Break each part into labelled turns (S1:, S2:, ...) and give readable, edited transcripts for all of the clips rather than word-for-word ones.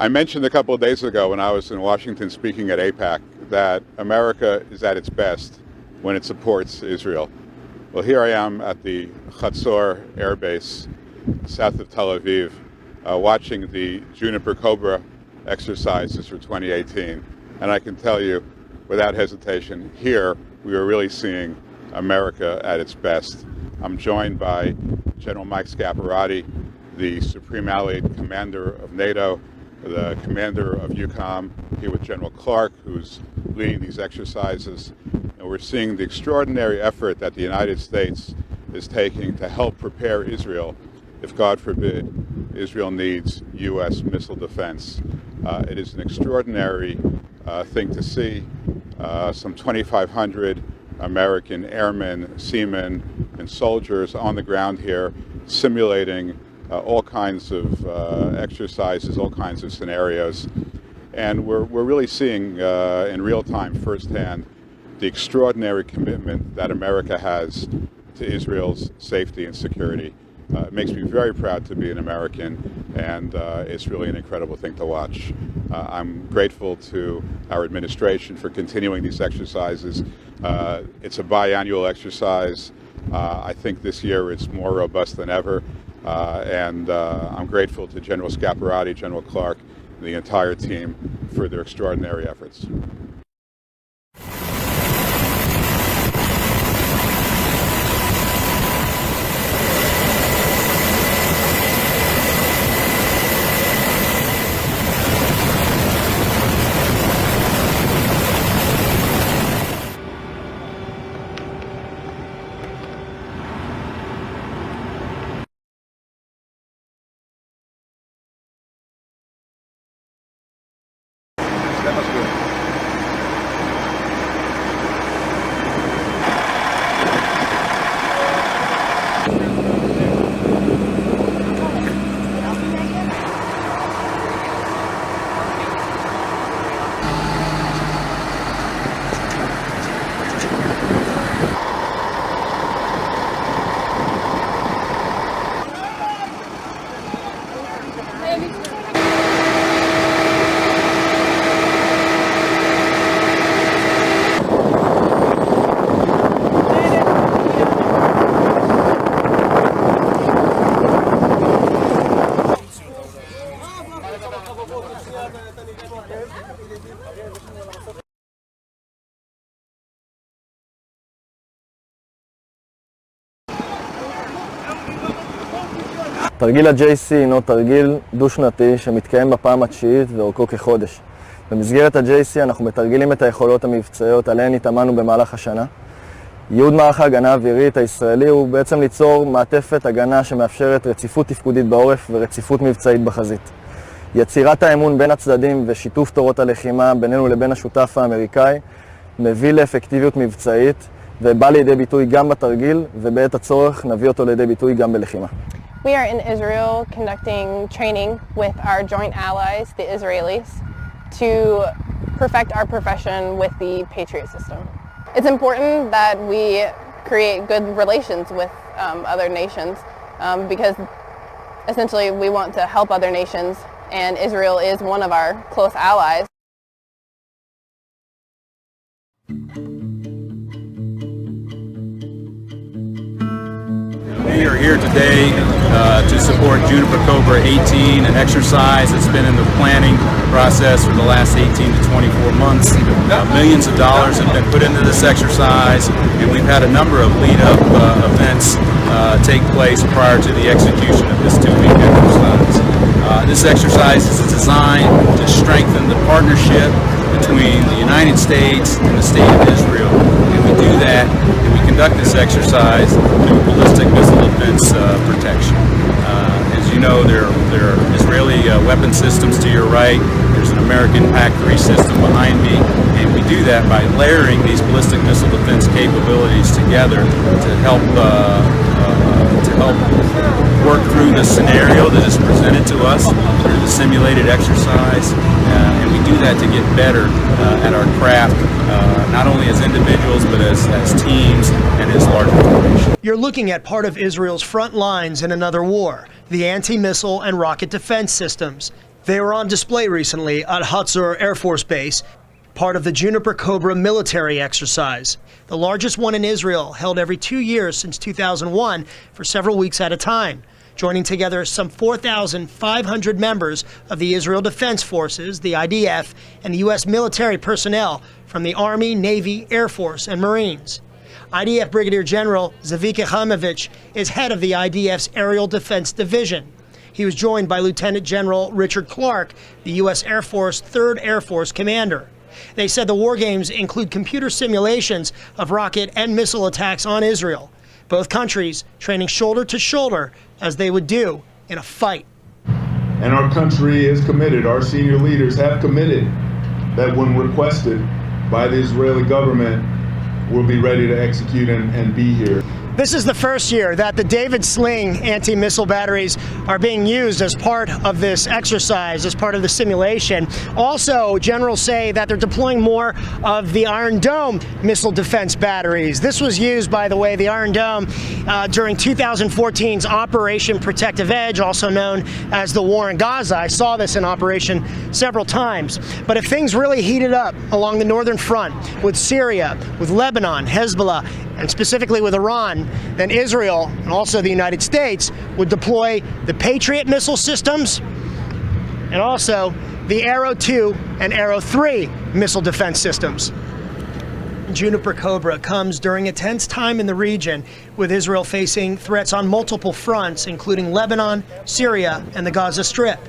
S1: I mentioned a couple of days ago when I was in Washington speaking at AIPAC that America is at its best when it supports Israel. Well, here I am at the Air Base south of Tel Aviv watching the Juniper Cobra exercises for 2018. And I can tell you without hesitation, here we are really seeing America at its best. I'm joined by General Mike Scaparrotti, the Supreme Allied Commander of NATO, the Commander of EUCOM, here with General Clark, who's leading these exercises. And we're seeing the extraordinary effort that the United States is taking to help prepare Israel if, God forbid, Israel needs U.S. missile defense. It is an extraordinary thing to see. Some 2,500 American airmen, seamen, and soldiers on the ground here simulating all kinds of exercises, all kinds of scenarios. And we're really seeing in real time, firsthand, the extraordinary commitment that America has to Israel's safety and security. It makes me very proud to be an American, and it's really an incredible thing to watch. I'm grateful to our administration for continuing these exercises. It's a biannual exercise. I think this year it's more robust than ever. And I'm grateful to General Scaparrotti, General Clark, and the entire team for their extraordinary efforts.
S2: תרגיל ה-JC הינו תרגיל דו-שנתי שמתקיים בפעם התשיעית ואורכו כחודש. במסגרת ה-JC אנחנו מתרגלים את היכולות המבצעיות עליהן התאמנו במהלך השנה. ייעוד מערך ההגנה האווירית הישראלי הוא בעצם ליצור מעטפת הגנה שמאפשרת רציפות תפקודית בעורף ורציפות מבצעית בחזית. יצירת האמון בין הצדדים ושיתוף תורות הלחימה בינינו לבין השותף האמריקאי מביא לאפקטיביות מבצעית ובא לידי ביטוי גם בתרגיל ובעת הצורך נביא אותו לידי ביטוי גם בלחימה.
S3: We are in Israel conducting training with our joint allies, the Israelis, to perfect our profession with the Patriot system. It's important that we create good relations with other nations because essentially we want to help other nations, and Israel is one of our close allies.
S4: We are here today to support Juniper Cobra 18, an exercise that's been in the planning process for the last 18 to 24 months. Millions of dollars have been put into this exercise, and we've had a number of lead-up events take place prior to the execution of this two-week exercise. This exercise is designed to strengthen the partnership between the United States and the State of Israel, and we do that, and we conduct this exercise through ballistic missile defense protection. As you know, there are Israeli weapon systems to your right. There's an American PAC-3 system behind me, and we do that by layering these ballistic missile defense capabilities together to help work through the scenario that is presented to us through the simulated exercise, and we do that to get better at our craft, not only as individuals but as teams and as large formations.
S5: You're looking at part of Israel's front lines in another war, the anti-missile and rocket defense systems. They were on display recently at Hazor Air Force Base, part of the Juniper Cobra military exercise, the largest one in Israel, held every 2 years since 2001 for several weeks at a time, joining together some 4,500 members of the Israel Defense Forces, the IDF, and U.S. military personnel from the Army, Navy, Air Force, and Marines. IDF Brigadier General Zavika Chamovich is head of the IDF's Aerial Defense Division. He was joined by Lieutenant General Richard Clark, the U.S. Air Force 3rd Air Force Commander. They said the war games include computer simulations of rocket and missile attacks on Israel, both countries training shoulder to shoulder as they would do in a fight.
S6: And our country is committed, our senior leaders have committed that when requested by the Israeli government, we'll be ready to execute and be here.
S5: This is the first year that the David Sling anti-missile batteries are being used as part of this exercise, as part of the simulation. Also, generals say that they're deploying more of the Iron Dome missile defense batteries. This was used, by the way, the Iron Dome, during 2014's Operation Protective Edge, also known as the war in Gaza. I saw this in operation several times. But if things really heated up along the northern front with Syria, with Lebanon, Hezbollah, and specifically with Iran, then Israel and also the United States would deploy the Patriot missile systems and also the Arrow 2 and Arrow 3 missile defense systems. Juniper Cobra comes during a tense time in the region, with Israel facing threats on multiple fronts, including Lebanon, Syria, and the Gaza Strip.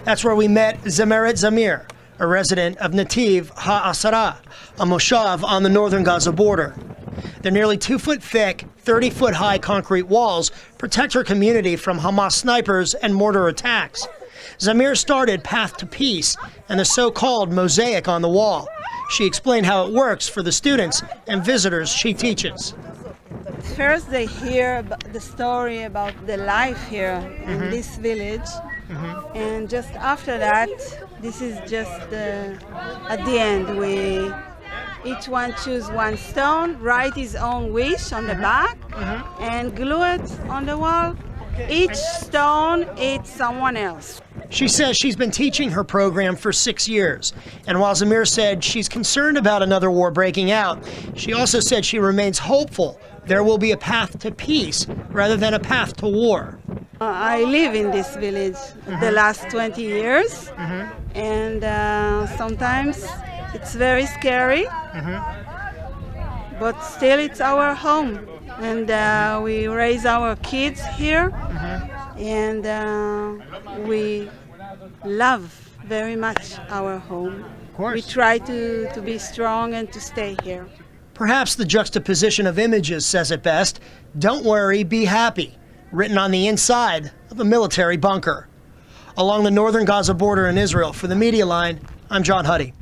S5: That's where we met Zameret Zamir, a resident of Nativ HaAsara, a moshav on the northern Gaza border. The nearly 2-foot thick, 30-foot high concrete walls protect her community from Hamas snipers and mortar attacks. Zamir started Path to Peace and the so-called mosaic on the wall. She explained how it works for the students and visitors she teaches.
S7: First they hear the story about the life here in this village, and just after that, this is just at the end. Each one choose one stone, write his own wish on the back, and glue it on the wall. Each stone is someone else.
S5: She says she's been teaching her program for 6 years. And while Zamir said she's concerned about another war breaking out, she also said she remains hopeful there will be a path to peace rather than a path to war.
S7: I live in this village the last 20 years, and sometimes it's very scary, but still it's our home. And we raise our kids here, and we love very much our home.
S5: Of course.
S7: We try to be strong and to stay here.
S5: Perhaps the juxtaposition of images says it best. Don't worry, be happy, written on the inside of a military bunker. Along the northern Gaza border in Israel, for the Media Line, I'm John Huddy.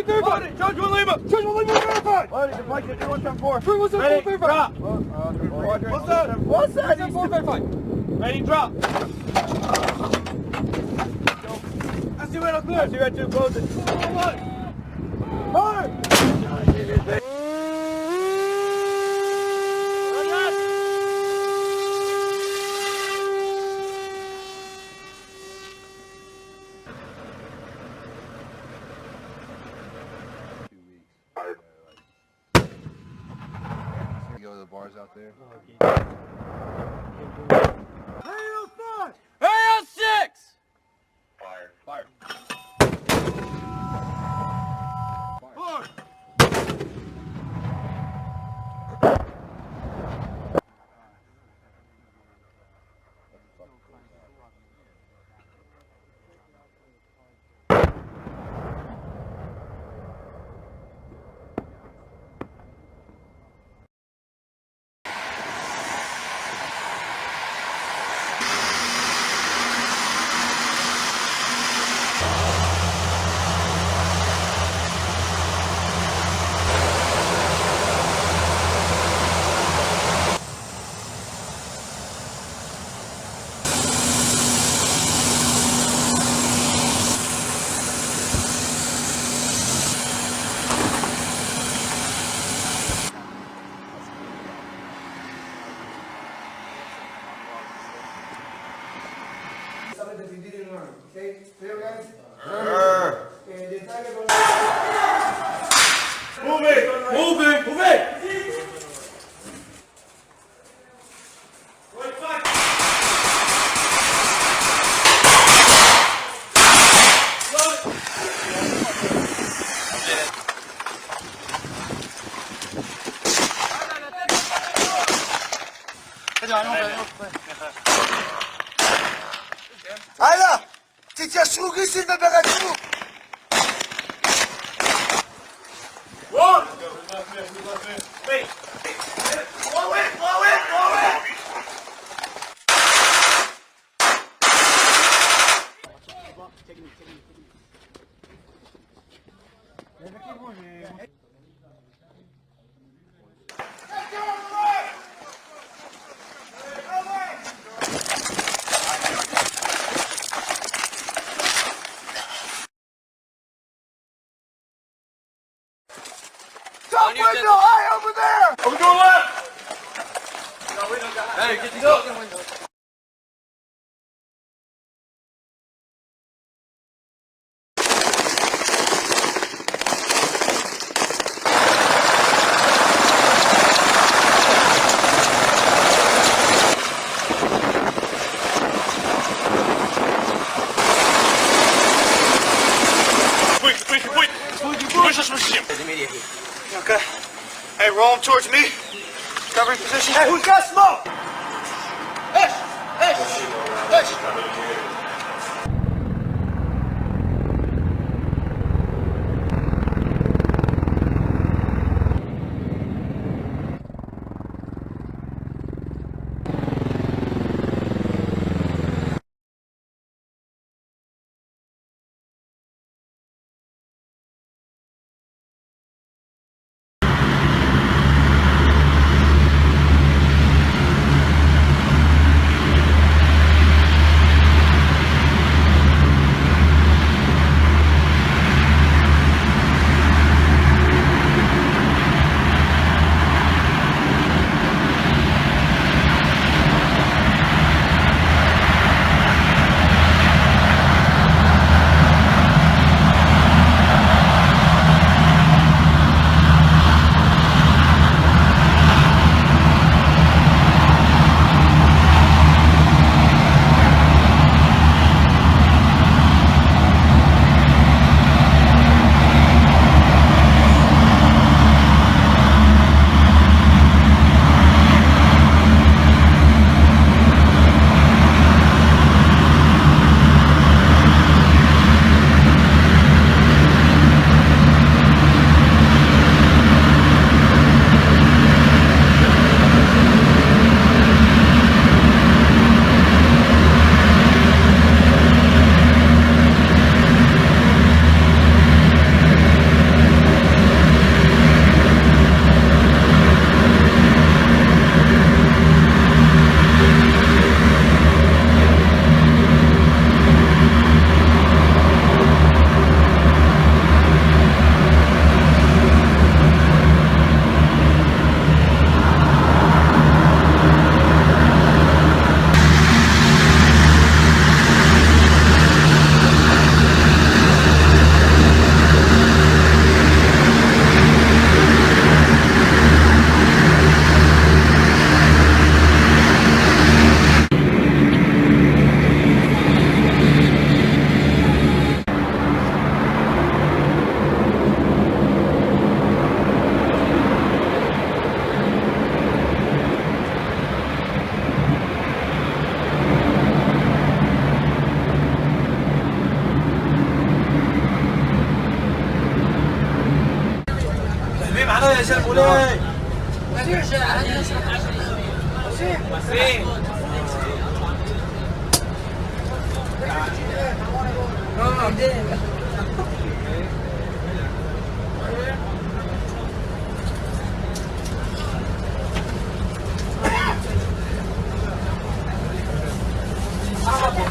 S8: Verified. Charge 1 Lima. Charge 1 Lima verified. Ready, drop. What's that? What's that? 4 verified. Ready, drop. I see right clear. I see right 2 closing. Fire!
S9: Out there.
S8: 805! 806! Fire. הלאה! תתיישרו גיסים וברצו! Top window, eye over there! Over to the left! Hey, get the fucking window. Okay. Hey, roll him towards me. Covering position. Hey, who's got smoke? Hush! Hush! Hush!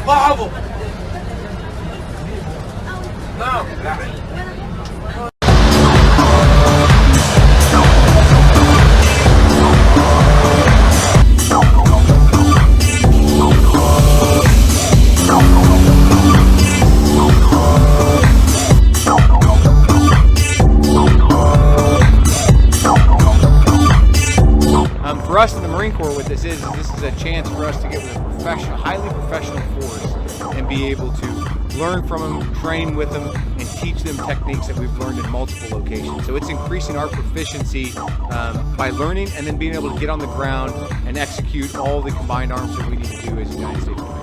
S9: برافو نعم learn from them, train with them, and teach them techniques that we've learned in multiple locations. So it's increasing our proficiency by learning and then being able to get on the ground and execute all the combined arms that we need to do as the United States Army.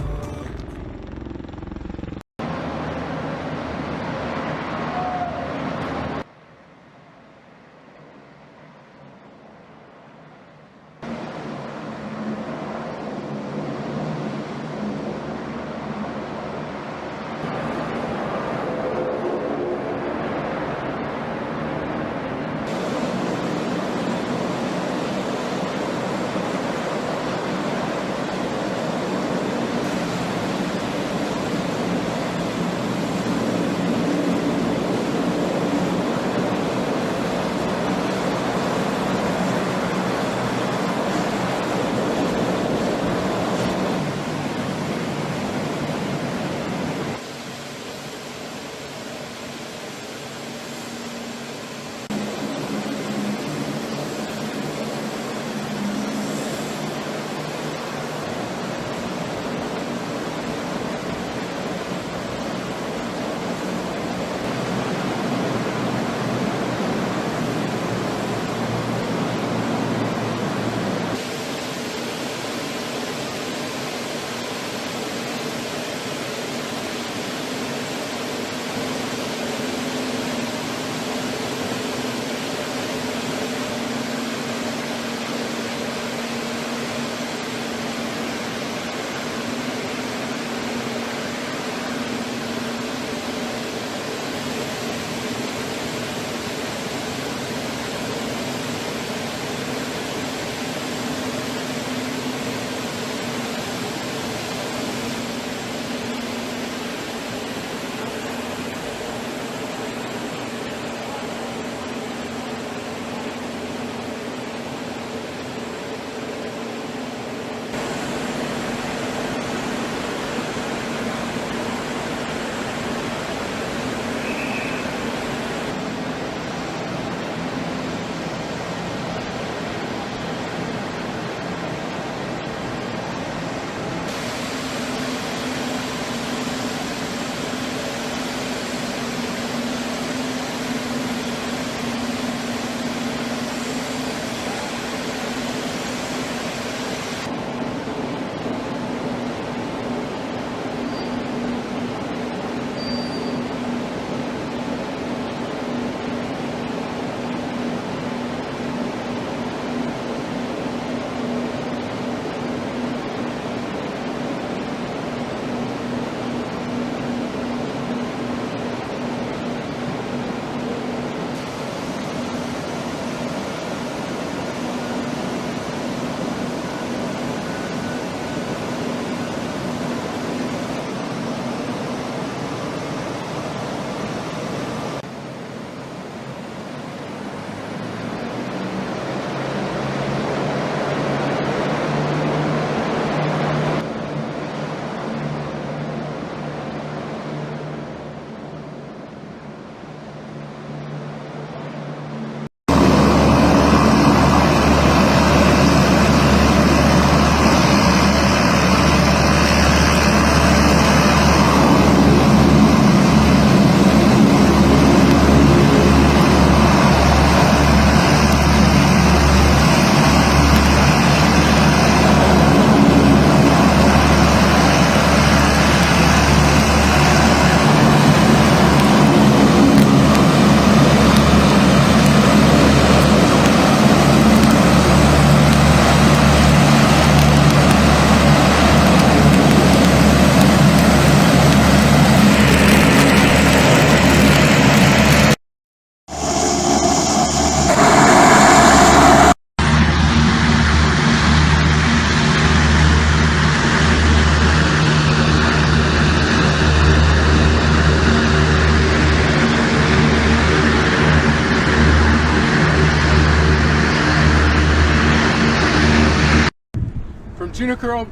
S10: Juniper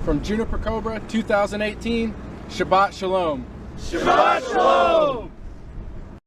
S10: from Juniper Cobra 2018. Shabbat Shalom.
S8: Shabbat Shalom.